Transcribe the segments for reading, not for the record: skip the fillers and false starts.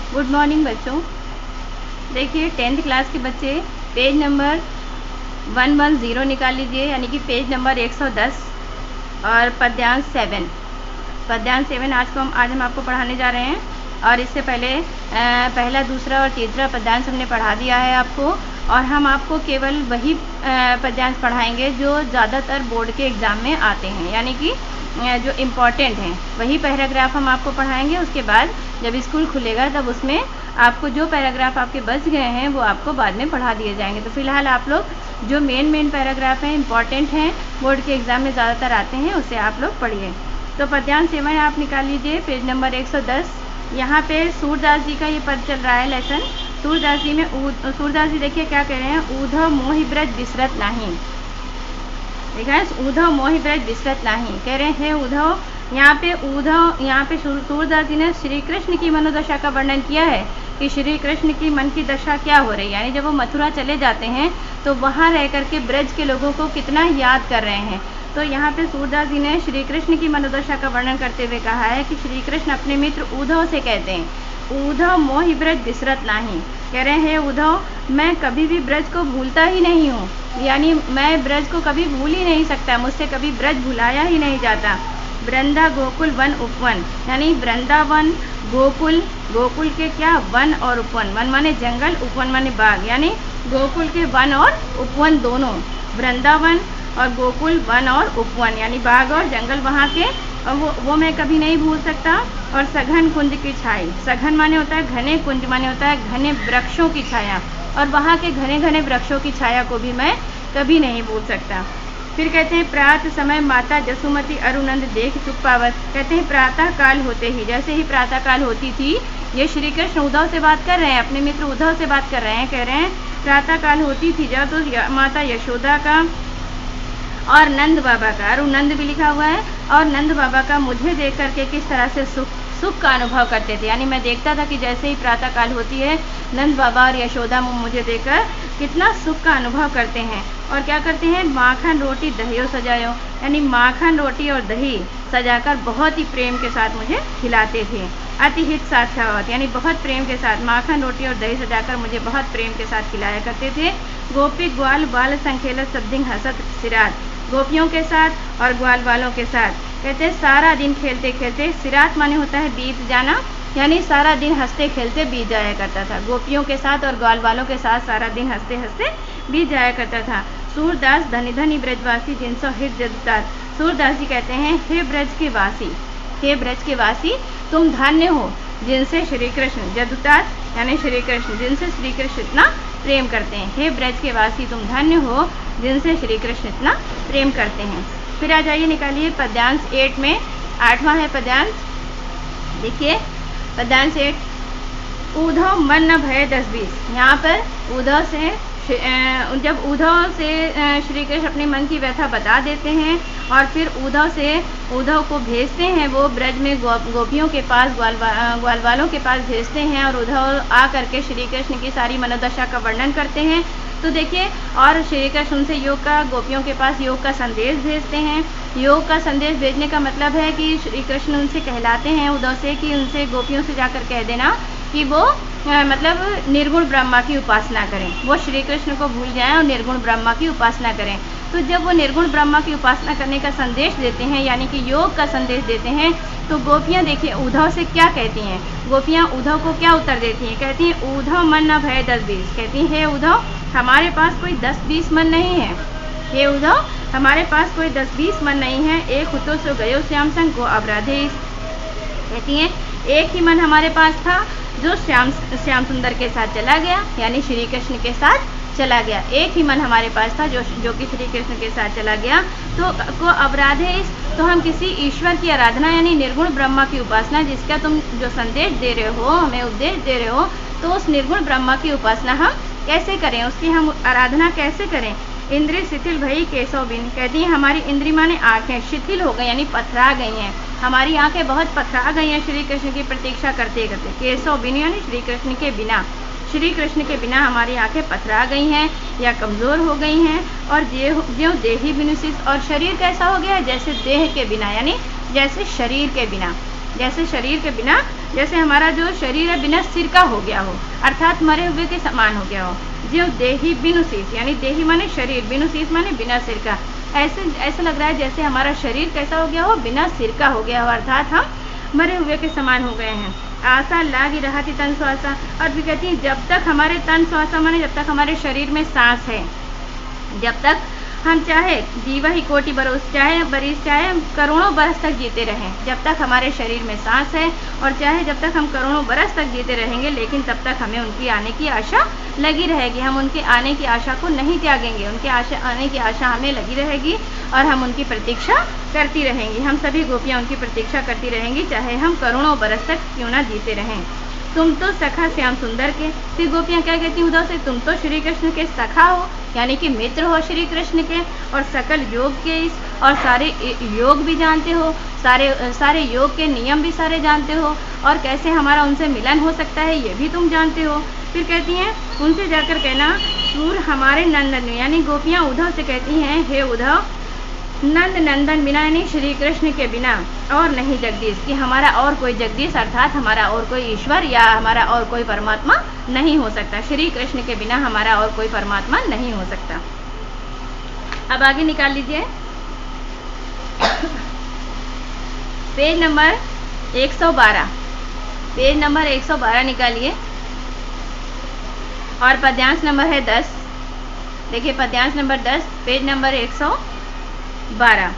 Good morning बच्चों। देखिए 10th class के बच्चे पेज नंबर 110 निकाल लीजिए, यानी कि पेज नंबर 110 और पद्यांश 7 आज हम आपको पढ़ाने जा रहे हैं। और इससे पहले पहला, दूसरा और तीसरा पद्यांश हमने पढ़ा दिया है आपको, और हम आपको केवल वही पद्यांश पढ़ाएंगे जो ज़्यादातर बोर्ड के एग्ज़ाम में आते हैं, यानी कि जो इम्पॉर्टेंट हैं वही पैराग्राफ हम आपको पढ़ाएंगे। उसके बाद जब स्कूल खुलेगा तब उसमें आपको जो पैराग्राफ आपके बच गए हैं वो आपको बाद में पढ़ा दिए जाएंगे। तो फिलहाल आप लोग जो मेन पैराग्राफ हैं, इम्पॉर्टेंट हैं, बोर्ड के एग्ज़ाम में ज़्यादातर आते हैं, उसे आप लोग पढ़िए। तो पद्यांश 7 आप निकाल लीजिए, पेज नंबर 110। यहाँ पे सूरदास जी का ये पद चल रहा है, लेसन। सूरदास जी देखिए क्या कह रहे हैं, ऊधव मोहि ब्रज बिसरत नाही। देखा है, ऊधव मोहि ब्रज बिसरत नाही कह रहे हैं उद्धव। यहाँ पे सूरदास जी ने श्री कृष्ण की मनोदशा का वर्णन किया है कि श्री कृष्ण की मन की दशा क्या हो रही है, यानी जब वो मथुरा चले जाते हैं तो वहाँ रह करके ब्रज के लोगों को कितना याद कर रहे हैं। तो यहाँ पे सूरदास जी ने श्री कृष्ण की मनोदशा का वर्णन करते हुए कहा है कि श्री कृष्ण अपने मित्र उद्धव से कहते हैं, उद्धव मोहि ब्रज बिसरत नाही। कह रहे हैं उद्धव, मैं कभी भी ब्रज को भूलता ही नहीं हूँ, यानी मैं ब्रज को कभी भूल ही नहीं सकता, मुझसे कभी ब्रज भुलाया ही नहीं जाता। वृंदा गोकुल वन उपवन, यानी वृंदावन गोकुल, गोकुल के क्या वन और उपवन, वन माने जंगल, उपवन माने बाग, यानी गोकुल के वन और उपवन दोनों, वृंदावन और गोकुल वन और उपवन यानी बाग और जंगल वहाँ के, वो मैं कभी नहीं भूल सकता। और सघन कुंज की छाई, सघन माने होता है घने, कुंज माने होता है घने वृक्षों की छाया, और वहाँ के घने घने वृक्षों की छाया को भी मैं कभी नहीं भूल सकता। फिर कहते हैं प्रात समय माता जसुमती अरुनंद देख चुप पावत। कहते हैं प्रातः काल होते ही, जैसे ही प्रातः काल होती थी, ये श्री कृष्ण उद्धव से बात कर रहे हैं, अपने मित्र उद्धव से बात कर रहे हैं, कह रहे हैं प्रातः काल होती थी जब तो माता यशोदा का और नंद बाबा का, और नंद भी लिखा हुआ है, और नंद बाबा का मुझे देख करके किस तरह से सुख का अनुभव करते थे, यानी मैं देखता था कि जैसे ही प्रातः काल होती है नंद बाबा और यशोदा मुझे देखकर कितना सुख का अनुभव करते हैं। और क्या करते हैं, माखन रोटी दहियो सजायो, यानी माखन रोटी और दही सजाकर बहुत ही प्रेम के साथ मुझे खिलाते थे। अति हित साथ खावत, यानी बहुत प्रेम के साथ माखन रोटी और दही सजाकर मुझे बहुत प्रेम के साथ खिलाया करते थे। गोपी ग्वाल बाल संखेलत सब्दिंग हसत सिरात, गोपियों के साथ और ग्वाल वालों के साथ, कहते हैं सारा दिन खेलते खेलते, सिरात माने होता है बीत जाना, यानी सारा दिन हंसते खेलते बीत जाया करता था। गोपियों के साथ और ग्वाल वालों के साथ सारा दिन हंसते हंसते बीत जाया करता था। सूरदास धनी धनी ब्रजवासी जिनसो हित जदुतात, सूरदास जी कहते हैं हे ब्रज के वासी, हे ब्रज के वासी तुम धन्य हो जिनसे श्री कृष्ण, जदुतात यानी श्री कृष्ण, जिनसे श्री कृष्ण इतना प्रेम करते हैं। हे ब्रज के वासी तुम धन्य हो जिनसे श्री कृष्ण इतना प्रेम करते हैं। फिर आ जाइए, निकालिए पद्यांश 8 में 8वां है पद्यांश। देखिए पद्यांश 8, उद्धव मन न भय 10-20। यहाँ पर उद्धव से जब उद्धव से श्री कृष्ण अपने मन की व्यथा बता देते हैं और फिर उद्धव को भेजते हैं, वो ब्रज में गोपियों के पास, ग्वाल वालों के पास भेजते हैं, और उद्धव आ करके श्री कृष्ण की सारी मनोदशा का वर्णन करते हैं। तो देखिए, और श्री कृष्ण उनसे गोपियों के पास योग का संदेश भेजते हैं। योग का संदेश भेजने का मतलब है कि श्री कृष्ण उनसे कहलाते हैं उद्धव से कि उनसे गोपियों से जाकर कह देना कि वो मतलब निर्गुण ब्रह्मा की उपासना करें, वो श्री कृष्ण को भूल जाएं और निर्गुण ब्रह्मा की उपासना करें। तो जब वो निर्गुण ब्रह्मा की उपासना करने का संदेश देते हैं, यानी कि योग का संदेश देते हैं, तो गोपियाँ देखिए उद्धव से क्या कहती हैं, गोपियाँ उद्धव को क्या उत्तर देती हैं, कहती हैं उद्धव मन न भय 10-20, कहती हैं हे उद्धव हमारे पास कोई 10-20 मन नहीं है, हे उद्धव हमारे पास कोई 10-20 मन नहीं है। एक हुतो सो गयो श्याम संग को अपराधेश, कहती हैं एक ही मन हमारे पास था जो श्याम सुंदर के साथ चला गया, यानी श्री कृष्ण के साथ चला गया। एक ही मन हमारे पास था जो कि श्री कृष्ण के साथ चला गया। तो को अपराध है, तो हम किसी ईश्वर की आराधना यानी निर्गुण ब्रह्मा की उपासना, जिसका तुम जो संदेश दे रहे हो, हमें उपदेश दे रहे हो, तो उस निर्गुण ब्रह्मा की उपासना हम कैसे करें, उसकी हम आराधना कैसे करें। इंद्रिय शिथिल भई केशव बिन, कहती हैं हमारी इंद्रिय माने आँखें शिथिल हो गई, यानी पथरा गई हैं, हमारी आंखें बहुत पथरा गई हैं श्री कृष्ण की प्रतीक्षा करते करते। केशव बिन यानी श्री कृष्ण के बिना, श्री कृष्ण के बिना हमारी आंखें पथरा गई हैं या कमज़ोर हो गई हैं। और ज्यों देही बिनु शिष्ट, और शरीर कैसा हो गया है, जैसे देह के बिना, यानी जैसे शरीर के बिना। जैसे शरीर के बिना, जैसे हमारा जो शरीर है बिना सिर का हो गया हो, अर्थात मरे हुए के समान हो गया हो। जो देही बिनु शीश, यानी देही माने शरीर, बिनु शीश माने बिना सिर का। ऐसे लग रहा है जैसे हमारा शरीर कैसा हो गया हो, बिना सिर का हो गया हो, अर्थात हम मरे हुए के समान हो गए हैं। आशा लागी रहती तन श्वासा, और भी कहती है जब तक हमारे तन श्वासा माने जब तक हमारे शरीर में सांस है, जब तक हम चाहे जीवा ही कोटि बरस, चाहे बरिस, चाहे करोड़ों बरस तक जीते रहें, जब तक हमारे शरीर में सांस है, और चाहे जब तक हम करोड़ों बरस तक जीते रहेंगे, लेकिन तब तक हमें उनकी आने की आशा लगी रहेगी। हम उनके आने की आशा को नहीं त्यागेंगे, उनके आने की आशा हमें लगी रहेगी और हम उनकी प्रतीक्षा करती रहेंगी। हम सभी गोपियाँ उनकी प्रतीक्षा करती रहेंगी, चाहे हम करोड़ों बरस तक क्यों ना जीते रहें। तुम तो सखा श्याम सुंदर के, फिर गोपियाँ क्या कहती उद्धव से, तुम तो श्री कृष्ण के सखा हो, यानी कि मित्र हो श्री कृष्ण के, और सकल योग के और सारे योग भी जानते हो, सारे योग के नियम भी सारे जानते हो, और कैसे हमारा उनसे मिलन हो सकता है ये भी तुम जानते हो। फिर कहती हैं उनसे जाकर कहना, सूर हमारे नंदन, यानी गोपियाँ उद्धव से कहती हैं, हे उद्धव, नंद नंदन बिना, यानी श्री कृष्ण के बिना और नहीं जगदीश, कि हमारा और कोई जगदीश अर्थात हमारा और कोई ईश्वर या हमारा और कोई परमात्मा नहीं हो सकता। श्री कृष्ण के बिना हमारा और कोई परमात्मा नहीं हो सकता। अब आगे निकाल लीजिए पेज नंबर 112, पेज नंबर 112 निकालिए, और पद्यांश नंबर है 10। देखिए पद्यांश नंबर 10, पेज नंबर 112।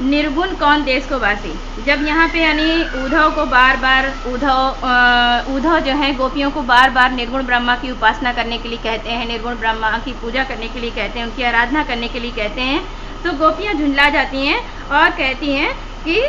निर्गुण कौन देश को वासी। जब यहाँ पे यानी उद्धव को बार बार उद्धव जो है गोपियों को बार बार निर्गुण ब्रह्मा की उपासना करने के लिए कहते हैं, निर्गुण ब्रह्मा की पूजा करने के लिए कहते हैं, उनकी आराधना करने के लिए कहते हैं, तो गोपियाँ झुंझला जाती हैं और कहती हैं कि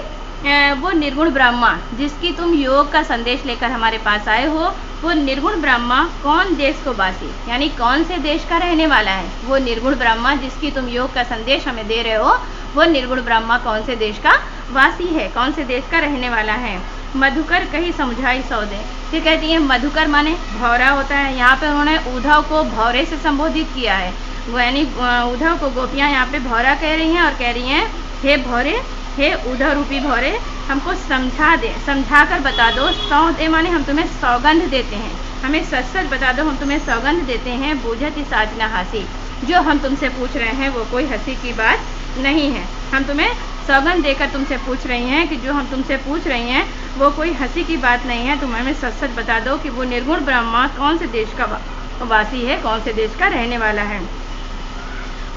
वो निर्गुण ब्रह्मा जिसकी तुम योग का संदेश लेकर हमारे पास आए हो, वो निर्गुण ब्रह्मा कौन देश को वासी, यानी कौन से देश का रहने वाला है। वो निर्गुण ब्रह्मा जिसकी तुम योग का संदेश हमें दे रहे हो, वो निर्गुण ब्रह्मा कौन से देश का वासी है, कौन से देश का रहने वाला है। मधुकर कहीं समझाई सौदे। फिर कहती है मधुकर माने भौरा होता है। यहाँ पे उन्होंने उद्धव को भौरे से संबोधित किया है, वो यानी उद्धव को गोपियाँ यहाँ पे भौरा कह रही हैं और कह रही हैं, हे भौरे, हे उद्धव रूपी भौरे, हमको समझा कर बता दो। सौदे माने हम तुम्हें सौगंध देते हैं, हमें सच सच बता दो, हम तुम्हें सौगंध देते हैं। बूझत इस आज न हंसी, जो हम तुमसे पूछ रहे हैं वो कोई हंसी की बात नहीं है। हम तुम्हें सौगंध देकर तुमसे पूछ रही हैं कि जो हम तुमसे पूछ रही हैं वो कोई हंसी की बात नहीं है। तुम हमें सच सच बता दो कि वो निर्गुण ब्रह्मा कौन से देश का वासी है, कौन से देश का रहने वाला है।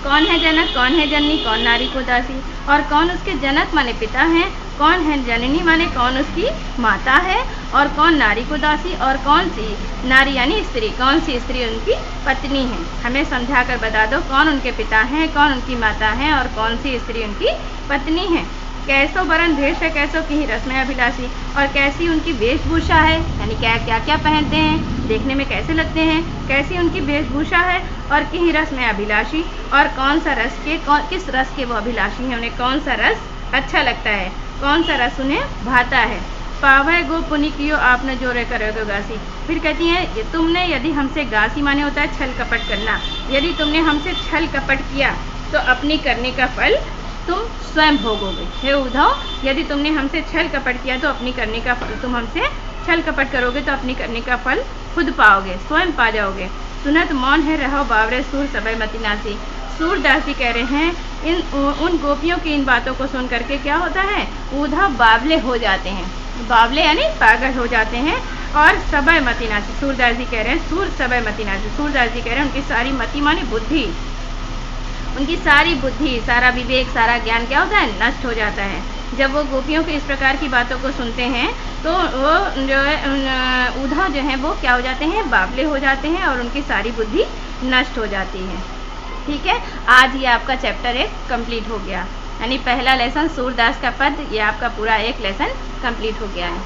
कौन है जनक, कौन है जननी, कौन नारी को दासी, और कौन उसके जनक माने पिता हैं, कौन है जननी माने कौन उसकी माता है, और कौन नारी को दासी, और कौन सी नारी यानी स्त्री, कौन सी स्त्री उनकी पत्नी है। हमें समझा कर बता दो कौन उनके पिता हैं, कौन उनकी माता है, और कौन सी स्त्री उनकी पत्नी है। कैसो बरन भेष है, कैसो की रस्म अभिलाषी, और कैसी उनकी वेशभूषा है, यानी क्या क्या पहनते हैं, देखने में कैसे लगते हैं, कैसी उनकी वेशभूषा है, और की रस्म अभिलाषी, और कौन सा रस के किस रस के वो अभिलाषी हैं, उन्हें कौन सा रस अच्छा लगता है, कौन सा रस उन्हें भाता है। पावै गो पुनि कियो आपने जोरे करोगे गासी। फिर कहती हैं तुमने यदि हमसे, गासी माने होता है छल कपट करना, यदि तुमने हमसे छल कपट किया तो अपनी करने का फल तुम स्वयं भोगोगे। हे उद्धव, यदि तुमने हमसे छल कपट किया तो अपनी करने का फल, तुम हमसे छल कपट करोगे तो अपनी करने का फल खुद पाओगे, स्वयं पा जाओगे। सुनत मौन है रहो बावरे सूर सबय मति नासी। सूरदास जी कह रहे हैं उन गोपियों की इन बातों को सुन करके क्या होता है, उद्धव बावले हो जाते हैं, बावले यानी पागल हो जाते हैं, और सबय मति नासी। सूरदास जी कह रहे हैं सूर सबय मति नासी। सूरदास जी कह रहे हैं उनकी सारी मति माने बुद्धि, उनकी सारी बुद्धि, सारा विवेक, सारा ज्ञान क्या होता है, नष्ट हो जाता है। जब वो गोपियों की इस प्रकार की बातों को सुनते हैं तो वो जो है उद्धव जो है वो क्या हो जाते हैं, बावले हो जाते हैं, और उनकी सारी बुद्धि नष्ट हो जाती है। ठीक है, आज ये आपका चैप्टर 1 कंप्लीट हो गया, यानी पहला लेसन सूरदास का पद, ये आपका पूरा एक लेसन कंप्लीट हो गया है।